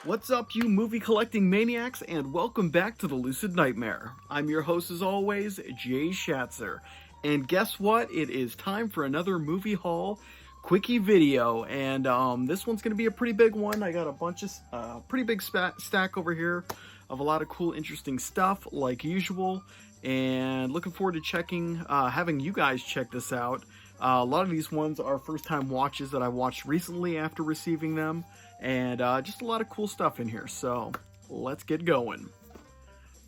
What's up, you movie collecting maniacs, and welcome back to the Lucid Nightmare. I'm your host, as always, Jay Schatzer. And guess what? It is time for another movie haul quickie video, and this one's going to be a pretty big one. I got a bunch of pretty big stack over here of a lot of cool, interesting stuff, like usual, and looking forward to having you guys check this out. A lot of these ones are first-time watches that I watched recently after receiving them, and just a lot of cool stuff in here, so let's get going.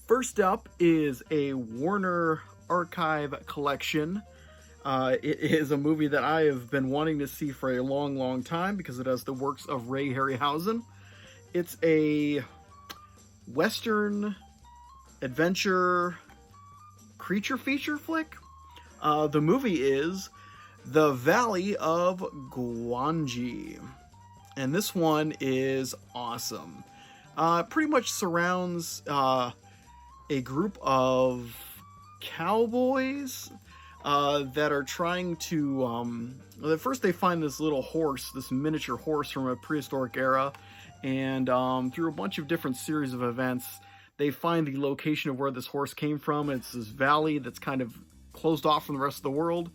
First up is a Warner Archive collection. It is a movie that I have been wanting to see for a long time because it has the works of Ray Harryhausen. It's a Western adventure creature feature flick. The movie is The Valley of Gwangi. And this one is awesome. Pretty much surrounds a group of cowboys that are trying to... at first they find this little horse, this miniature horse from a prehistoric era, and through a bunch of different series of events, they find the location of where this horse came from. It's this valley that's kind of closed off from the rest of the world,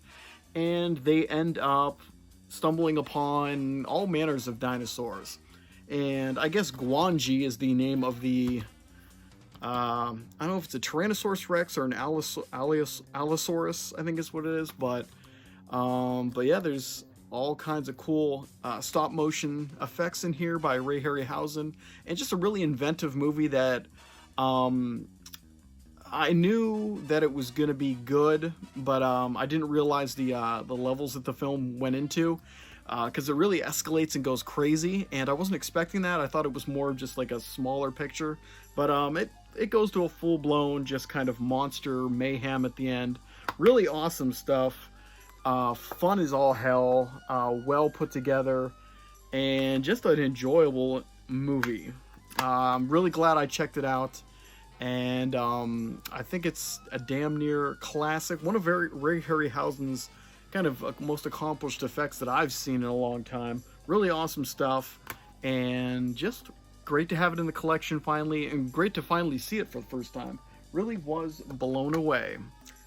and they end up stumbling upon all manners of dinosaurs. And I guess Gwangi is the name of the I don't know if it's a Tyrannosaurus Rex or an Allosaurus, I think is what it is, but yeah, there's all kinds of cool stop motion effects in here by Ray Harryhausen, and just a really inventive movie that I knew that it was going to be good, but I didn't realize the levels that the film went into, because it really escalates and goes crazy, and I wasn't expecting that. I thought it was more just like a smaller picture, but it goes to a full-blown just kind of monster mayhem at the end. Really awesome stuff. Fun as all hell, well put together, and just an enjoyable movie. I'm really glad I checked it out. And I think it's a damn near classic. One of Ray Harryhausen's kind of most accomplished effects that I've seen in a long time. Really awesome stuff, and just great to have it in the collection finally, and great to finally see it for the first time. Really was blown away.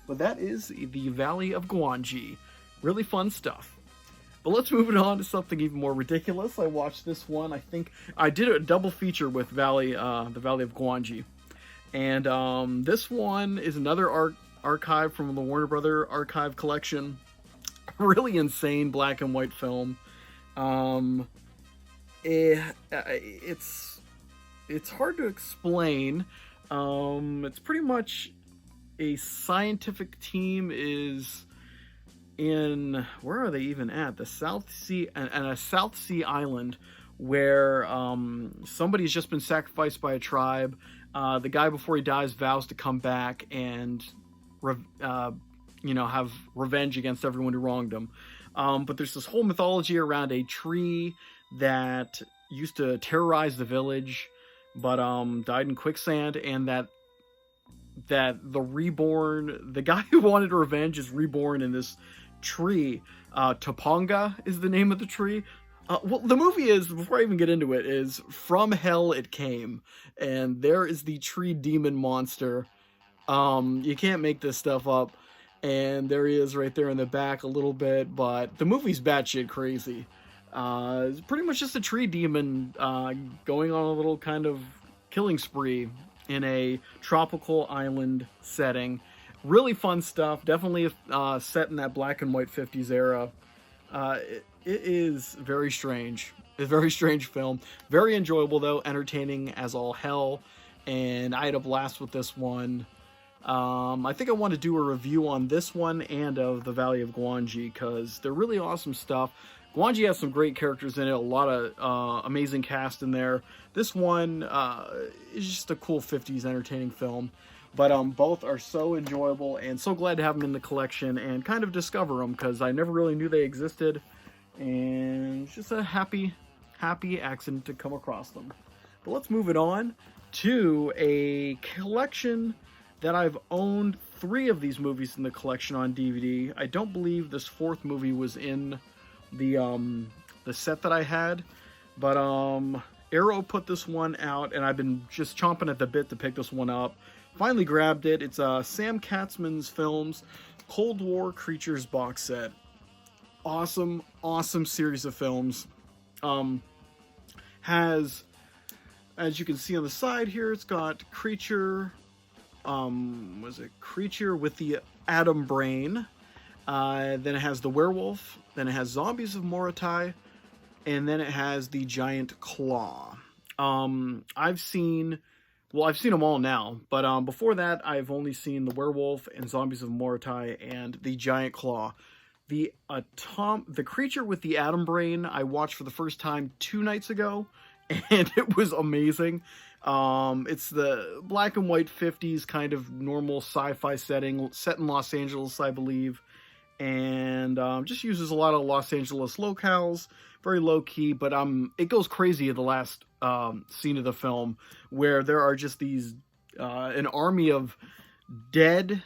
But that is The Valley of Gwangi. Really fun stuff. But let's move it on to something even more ridiculous. I watched this one. I think I did a double feature with The Valley of Gwangi. And this one is another archive from the Warner Brother Archive collection. Really insane black and white film. It's hard to explain. It's pretty much a scientific team is in, where are they even at? The South Sea, and a South Sea island where somebody's just been sacrificed by a tribe. The guy, before he dies, vows to come back and, have revenge against everyone who wronged him. But there's this whole mythology around a tree that used to terrorize the village, but died in quicksand, and that the guy who wanted revenge is reborn in this tree. Topanga is the name of the tree. Well, the movie is, before I even get into it, is From Hell It Came, and there is the tree demon monster. You can't make this stuff up, and there he is right there in the back a little bit, but the movie's batshit crazy. It's pretty much just a tree demon going on a little kind of killing spree in a tropical island setting. Really fun stuff, definitely set in that black and white 50s era. It is very strange. It's a very strange film. Very enjoyable, though. Entertaining as all hell. And I had a blast with this one. I think I want to do a review on this one and of The Valley of Gwangi, because they're really awesome stuff. Gwangi has some great characters in it. A lot of amazing cast in there. This one is just a cool 50s entertaining film. But both are so enjoyable, and so glad to have them in the collection and kind of discover them, because I never really knew they existed. And it's just a happy accident to come across them. But let's move it on to a collection that I've owned 3 of these movies in the collection on DVD. I don't believe this 4th movie was in the set that I had, but Arrow put this one out, and I've been just chomping at the bit to pick this one up. Finally grabbed it. It's Sam Katzman's Films Cold War Creatures box set. Awesome, awesome series of films. Has, as you can see on the side here, it's got Creature, Creature with the Atom Brain. Then it has the Werewolf. Then it has Zombies of Moritai. And then it has the Giant Claw. I've seen them all now, but before that, I've only seen the Werewolf and Zombies of Moritai and the Giant Claw. The Creature with the Atom Brain I watched for the first time 2 nights ago, and it was amazing. It's the black and white 50s kind of normal sci-fi setting, set in Los Angeles, I believe, and just uses a lot of Los Angeles locales. Very low key, but it goes crazy at the last scene of the film, where there are just these an army of dead.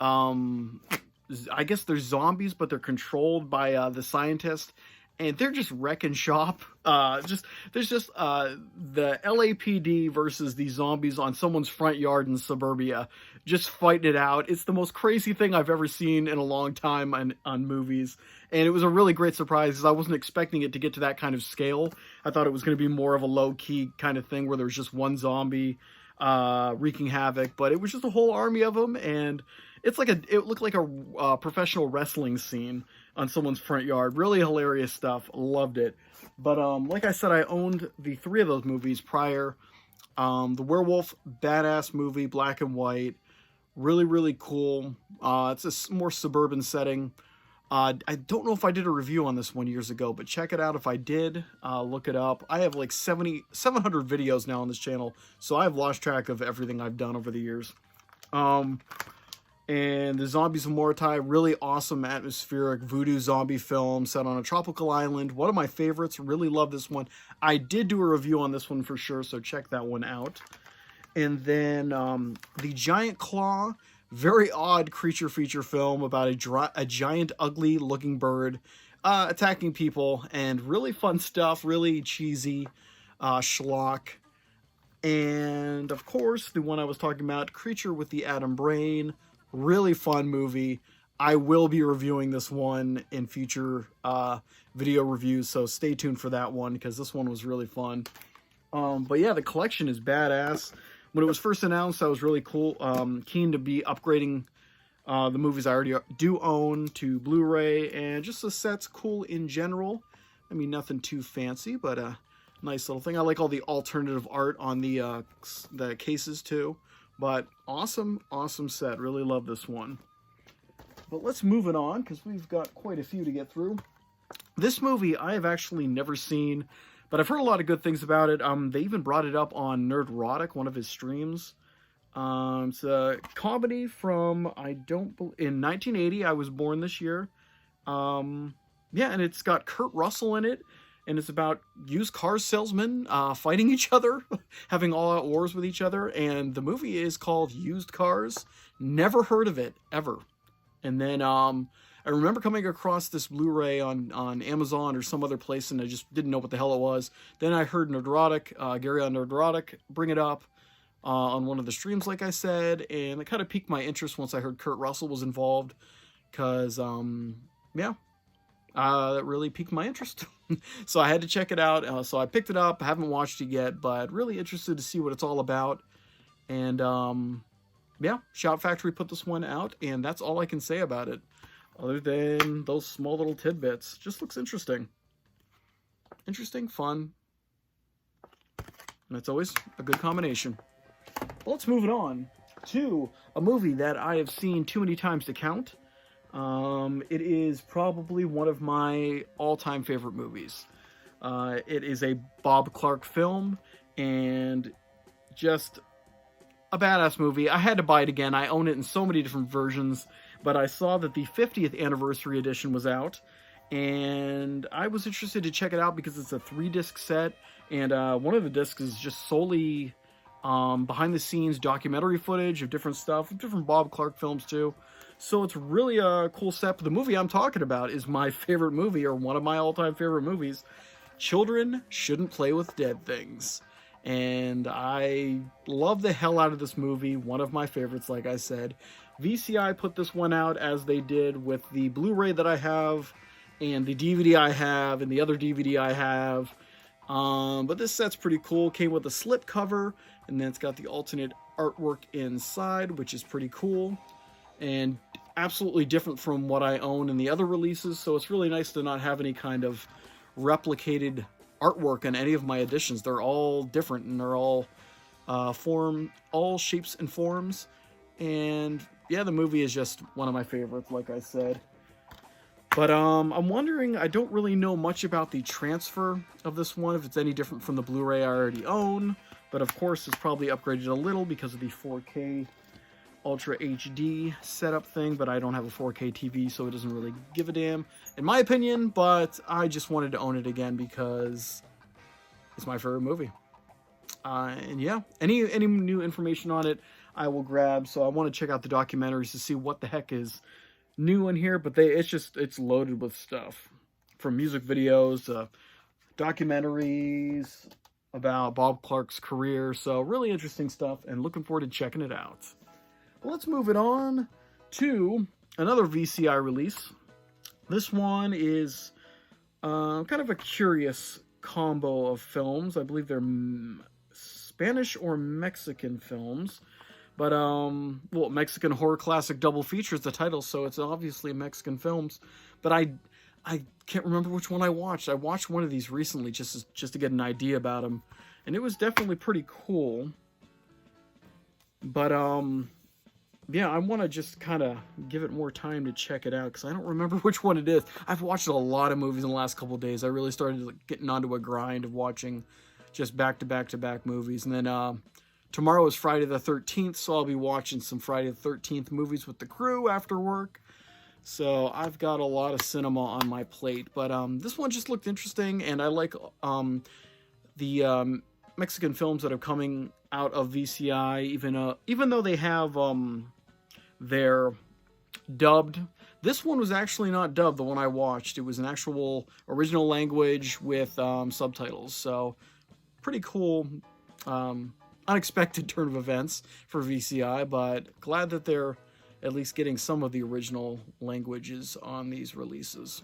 I guess they're zombies, but they're controlled by the scientist, and they're just wrecking shop. There's just the LAPD versus the zombies on someone's front yard in suburbia, just fighting it out. It's the most crazy thing I've ever seen in a long time on movies, and it was a really great surprise because I wasn't expecting it to get to that kind of scale. I thought it was going to be more of a low-key kind of thing where there was just one zombie wreaking havoc, but it was just a whole army of them, and it looked like a professional wrestling scene on someone's front yard. Really hilarious stuff. Loved it. But like I said, I owned the 3 of those movies prior. The Werewolf, badass movie, black and white. Really, really cool. It's a more suburban setting. I don't know if I did a review on this one years ago, but check it out if I did. Look it up. I have like 700 videos now on this channel, so I've lost track of everything I've done over the years. And the Zombies of Moritai, really awesome atmospheric voodoo zombie film set on a tropical island. One of my favorites. Really love this one. I did do a review on this one for sure, so check that one out. And then the Giant Claw, very odd creature feature film about a giant ugly looking bird attacking people, and really fun stuff, really cheesy schlock. And of course, the one I was talking about, Creature with the Atom Brain, really fun movie. I will be reviewing this one in future video reviews, so stay tuned for that one because this one was really fun. But yeah, the collection is badass. When it was first announced, I was really keen to be upgrading the movies I already do own to Blu-ray, and just the set's cool in general. I mean, nothing too fancy, but a nice little thing. I like all the alternative art on the cases too. But awesome, awesome set. Really love this one. But let's move it on, because we've got quite a few to get through. This movie I have actually never seen, but I've heard a lot of good things about it. They even brought it up on Nerdrotic, one of his streams. It's a comedy from, in 1980. I was born this year. Yeah, and it's got Kurt Russell in it. And it's about used car salesmen fighting each other, having all-out wars with each other. And the movie is called Used Cars. Never heard of it, ever. And then I remember coming across this Blu-ray on Amazon or some other place, and I just didn't know what the hell it was. Then I heard Nerdrotic, Gary on Nerdrotic, bring it up on one of the streams, like I said. And it kind of piqued my interest once I heard Kurt Russell was involved. Because, yeah. That really piqued my interest. So I had to check it out. So I picked it up. I haven't watched it yet, but really interested to see what it's all about. And yeah, Shout Factory put this one out, and that's all I can say about it. Other than those small little tidbits. Just looks interesting. Interesting, fun. And it's always a good combination. Well, let's move it on to a movie that I have seen too many times to count. It is probably one of my all-time favorite movies. It is a Bob Clark film, and just a badass movie. I had to buy it again. I own it in so many different versions, but I saw that the 50th anniversary edition was out, and I was interested to check it out because it's a 3-disc set, and one of the discs is just solely behind-the-scenes documentary footage of different stuff, different Bob Clark films too. So it's really a cool set. But the movie I'm talking about is my favorite movie, or one of my all-time favorite movies. Children shouldn't play with dead things. And I love the hell out of this movie. One of my favorites, like I said. VCI put this one out as they did with the Blu-ray that I have, and the DVD I have, and the other DVD I have. But this set's pretty cool. Came with a slip cover, and then it's got the alternate artwork inside, which is pretty cool. And absolutely different from what I own in the other releases, so it's really nice to not have any kind of replicated artwork on any of my editions. They're all different, and they're all all shapes and forms. And yeah, the movie is just one of my favorites, like I said. But I'm wondering, I don't really know much about the transfer of this one, if it's any different from the Blu-ray I already own. But of course, it's probably upgraded a little because of the 4K Ultra HD setup thing, but I don't have a 4K TV, so it doesn't really give a damn, in my opinion. But I just wanted to own it again because it's my favorite movie. And yeah, any new information on it, I will grab. So I want to check out the documentaries to see what the heck is new in here, but it's loaded with stuff, from music videos to documentaries about Bob Clark's career. So really interesting stuff, and looking forward to checking it out. Let's move it on to another VCI release. This one is kind of a curious combo of films. I believe they're Spanish or Mexican films. But, well, Mexican horror classic double feature is the title, so it's obviously Mexican films. But I can't remember which one I watched. I watched one of these recently just to get an idea about them, and it was definitely pretty cool. But, yeah, I want to just kind of give it more time to check it out, because I don't remember which one it is. I've watched a lot of movies in the last couple of days. I really started getting onto a grind of watching just back-to-back-to-back movies. And then, tomorrow is Friday the 13th, so I'll be watching some Friday the 13th movies with the crew after work. So I've got a lot of cinema on my plate. But this one just looked interesting, and I like the Mexican films that are coming out of VCI, even though they have they're dubbed. This one was actually not dubbed, the one I watched. It was an actual original language with subtitles. So pretty cool. Unexpected turn of events for VCI, but glad that they're at least getting some of the original languages on these releases.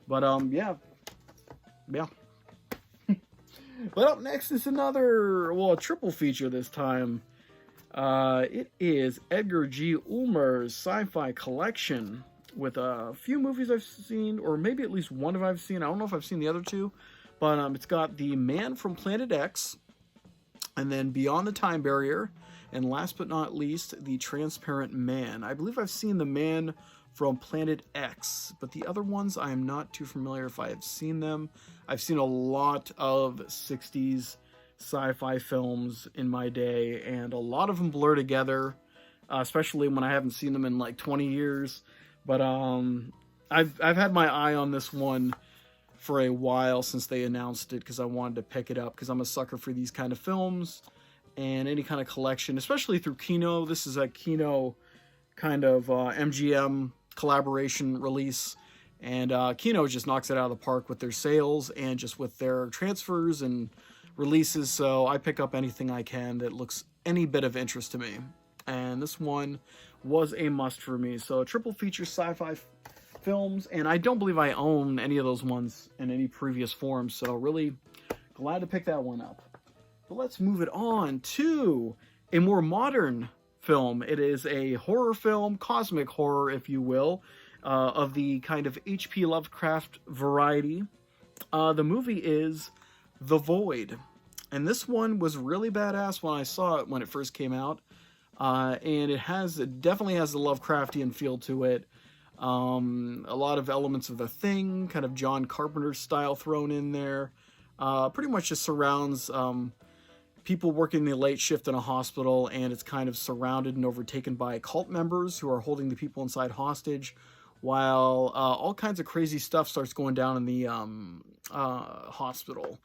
But yeah. But up next is another, well, a triple feature this time. It is Edgar G. Ulmer's sci-fi collection with a few movies I've seen, or maybe at least one of I've seen. I don't know if I've seen the other two, but it's got The Man from Planet X, and then Beyond the Time Barrier, and last but not least, The Transparent Man. I believe I've seen The Man from Planet X, but the other ones I am not too familiar if I have seen them. I've seen a lot of 60s sci-fi films in my day, and a lot of them blur together, especially when I haven't seen them in like 20 years. But I've had my eye on this one for a while since they announced it, because I wanted to pick it up, because I'm a sucker for these kind of films and any kind of collection, especially through Kino. This is a Kino kind of MGM collaboration release, and Kino just knocks it out of the park with their sales and just with their transfers and releases. So I pick up anything I can that looks any bit of interest to me, and this one was a must for me. So triple feature sci-fi films, and I don't believe I own any of those ones in any previous form, so really glad to pick that one up. But let's move it on to a more modern film. It is a horror film, cosmic horror, if you will, of the kind of H.P. Lovecraft variety. The movie is The Void, and this one was really badass when I saw it when it first came out, and it definitely has the Lovecraftian feel to it. A lot of elements of The Thing, kind of John Carpenter style thrown in there. Pretty much just surrounds people working the late shift in a hospital, and it's kind of surrounded and overtaken by cult members who are holding the people inside hostage, while all kinds of crazy stuff starts going down in the hospital,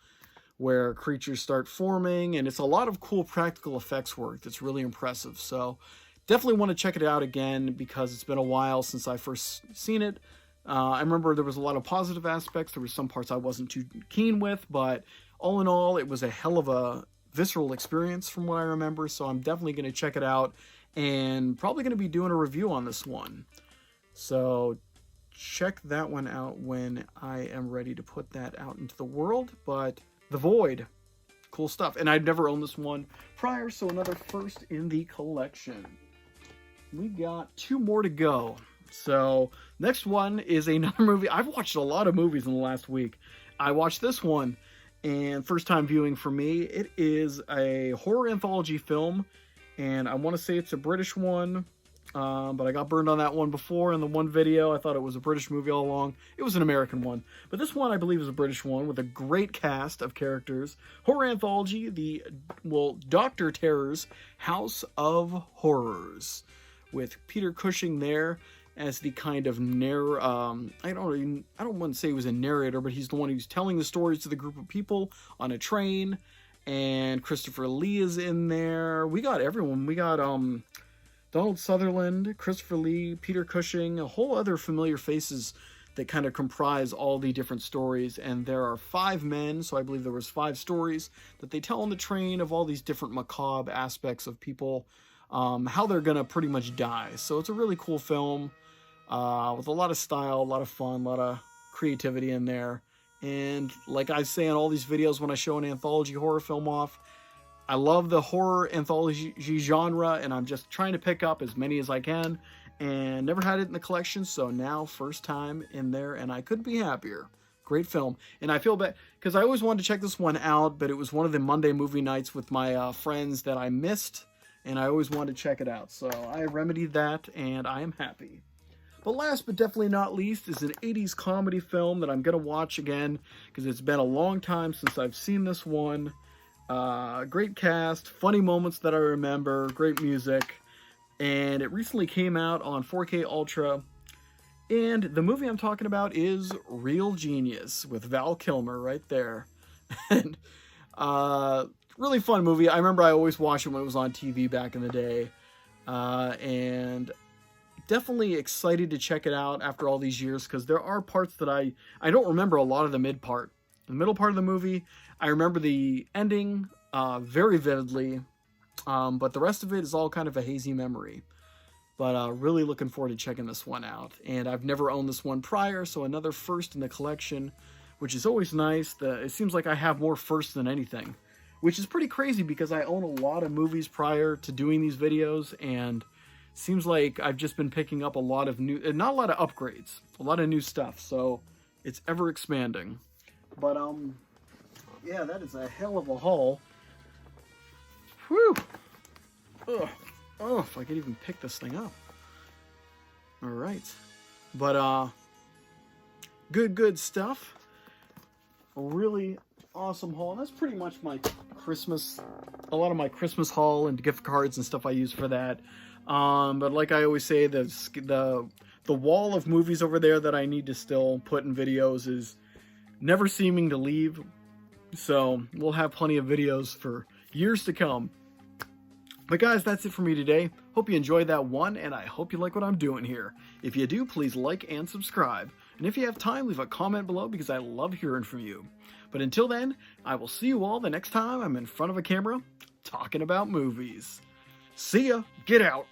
where creatures start forming, and it's a lot of cool practical effects work that's really impressive. So definitely want to check it out again, because it's been a while since I first seen it. I remember there was a lot of positive aspects. There were some parts I wasn't too keen with, but all in all, it was a hell of a visceral experience from what I remember. So I'm definitely going to check it out and probably going to be doing a review on this one. So check that one out when I am ready to put that out into the world. But The Void, cool stuff. And I'd never owned this one prior, so another first in the collection. We got 2 more to go. So next one is another movie. I've watched a lot of movies in the last week. I watched this one, and first time viewing for me. It is a horror anthology film, and I want to say it's a British one, but I got burned on that one before in the one video. I thought it was a British movie all along. It was an American one, but this one I believe is a British one with a great cast of characters. Horror anthology, Dr. Terror's House of Horrors, with Peter Cushing there as the kind of I don't want to say he was a narrator, but he's the one who's telling the stories to the group of people on a train. And Christopher Lee is in there. We got everyone. We got Donald Sutherland, Christopher Lee, Peter Cushing, a whole other familiar faces that kind of comprise all the different stories. And there are 5 men, so I believe there was 5 stories that they tell on the train of all these different macabre aspects of people, how they're gonna pretty much die. So it's a really cool film with a lot of style, a lot of fun, a lot of creativity in there. And like I say in all these videos when I show an anthology horror film off, I love the horror anthology genre, and I'm just trying to pick up as many as I can, and never had it in the collection, so now first time in there, and I couldn't be happier. Great film. And I feel bad because I always wanted to check this one out, but it was one of the Monday movie nights with my friends that I missed, and I always wanted to check it out. So I remedied that, and I am happy. But last but definitely not least is an 80s comedy film that I'm going to watch again because it's been a long time since I've seen this one. Great cast, funny moments that I remember, great music, and it recently came out on 4K Ultra. And the movie I'm talking about is Real Genius with Val Kilmer right there. And really fun movie. I remember I always watched it when it was on TV back in the day. And definitely excited to check it out after all these years because there are parts that I don't remember a lot of the mid part. The middle part of the movie, I remember the ending very vividly, but the rest of it is all kind of a hazy memory. But really looking forward to checking this one out. And I've never owned this one prior, so another first in the collection, which is always nice. It seems like I have more firsts than anything, which is pretty crazy because I own a lot of movies prior to doing these videos, and seems like I've just been picking up a lot of new, not a lot of upgrades, a lot of new stuff. So it's ever expanding. But yeah, that is a hell of a haul. Whew. Ugh. Oh, if I could even pick this thing up. All right. But good stuff. A really awesome haul. That's pretty much my Christmas, a lot of my Christmas haul and gift cards and stuff I use for that. But like I always say, the wall of movies over there that I need to still put in videos is never seeming to leave. So we'll have plenty of videos for years to come. But guys, that's it for me today. Hope you enjoyed that one, and I hope you like what I'm doing here. If you do, please like and subscribe. And if you have time, leave a comment below because I love hearing from you. But until then, I will see you all the next time I'm in front of a camera talking about movies. See ya. Get out.